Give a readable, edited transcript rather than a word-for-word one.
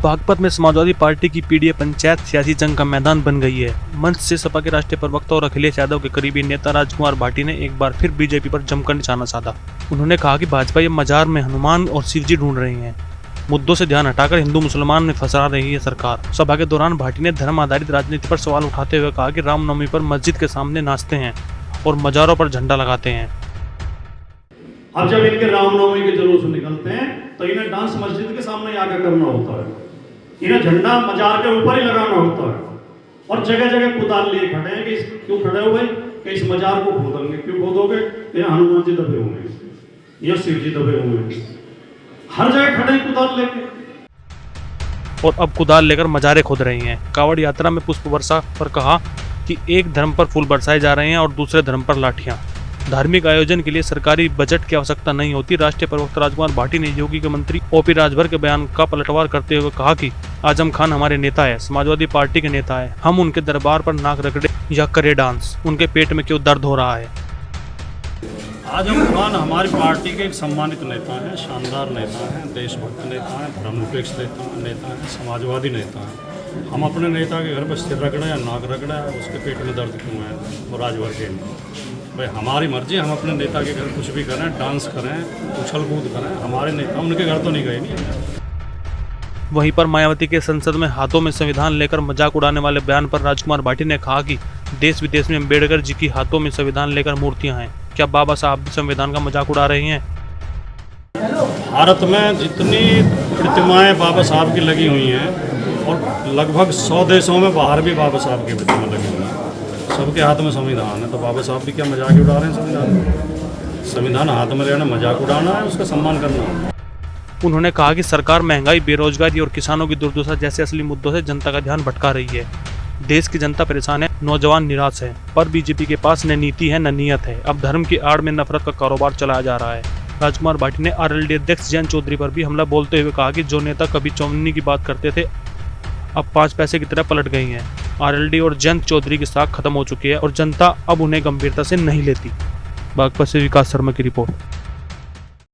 बागपत में समाजवादी पार्टी की पीडीए पंचायत सियासी जंग का मैदान बन गई है। मंच से सपा के राष्ट्रीय प्रवक्ता और अखिलेश यादव के करीबी नेता राजकुमार भाटी ने एक बार फिर बीजेपी पर जमकर निशाना साधा। उन्होंने कहा कि भाजपा ये मजार में हनुमान और शिवजी ढूंढ रही है। मुद्दों से ध्यान हटाकर हिंदू मुसलमान में फंसा रही है सरकार। सभा के दौरान भाटी ने धर्म आधारित राजनीति पर सवाल उठाते हुए कहा कि रामनवमी पर मस्जिद के सामने नाचते हैं और मजारों पर झंडा लगाते हैं। अब जब इनके रामनवमी के जुलूस निकलते हैं तो इन्हें डांस मस्जिद के सामने आकर करना होता है, इन्हें झंडा मजार के ऊपर ही लगाना होता है और जगह जगह कुदाल लिए खड़े हैं कि क्यों खड़े हो भाई कि इस मजार को खोदेंगे। क्यों खोदोगे? हनुमान जी दबे होंगे या शिव जी दबे होंगे। हर जगह खड़े हैं कुदाल लेके और अब कुदाल लेकर मजारे खोद रही हैं। कावड़ यात्रा में पुष्प वर्षा पर कहा कि एक धर्म पर फूल बरसाए जा रहे हैं और दूसरे धर्म पर लाठियां। धार्मिक आयोजन के लिए सरकारी बजट की आवश्यकता नहीं होती। राष्ट्रीय प्रवक्ता राजकुमार भाटी ने योगी के मंत्री ओपी राजभर के बयान का पलटवार करते हुए कहा कि आजम खान हमारे नेता है, समाजवादी पार्टी के नेता है। हम उनके दरबार पर नाक रगड़े या करे डांस, उनके पेट में क्यों दर्द हो रहा है। आजम खान हमारी पार्टी के एक सम्मानित नेता हैं, शानदार नेता हैं, देशभक्त नेता हैं, धर्मनिरपेक्ष नेता हैं, समाजवादी नेता हैं। हम अपने नेता के घर पर सिर रगड़ा या नाक रगड़ा उसके पेट में दर्द क्यों है वो राजभर के भाई हमारी मर्जी। हम अपने नेता के घर कुछ भी करें, डांस करें, उछल कूद करें, हमारे नेता उनके घर तो नहीं गए नहीं। वहीं पर मायावती के संसद में हाथों में संविधान लेकर मजाक उड़ाने वाले बयान पर राजकुमार भाटी ने कहा कि देश विदेश में अम्बेडकर जी की हाथों में संविधान लेकर मूर्तियां हैं। क्या बाबा साहब भी संविधान का मजाक उड़ा रही हैं? भारत में जितनी प्रतिमाएं बाबा साहब की लगी हुई हैं और लगभग 100 देशों में बाहर भी बाबा साहब की प्रतिमा लगी हुई है, सबके हाथ में संविधान है। तो बाबा साहब भी क्या मजाक उड़ा रहे हैं? संविधान हाथ में लेना मजाक उड़ाना है, उसका सम्मान करना है। उन्होंने कहा कि सरकार महंगाई, बेरोजगारी और किसानों की दुर्दशा जैसे असली मुद्दों से जनता का ध्यान भटका रही है। देश की जनता परेशान है, नौजवान निराश है, पर बीजेपी के पास न नीति है न नीयत है। अब धर्म की आड़ में नफरत का कारोबार चलाया जा रहा है। राजकुमार भाटी ने आरएलडी अध्यक्ष जयंत चौधरी पर भी हमला बोलते हुए कहा कि जो नेता कभी चौमनी की बात करते थे अब 5 पैसे की तरह पलट गई हैं। आरएलडी और जयंत चौधरी की साख खत्म हो चुकी है और जनता अब उन्हें गंभीरता से नहीं लेती। बागपत से विकास शर्मा की रिपोर्ट।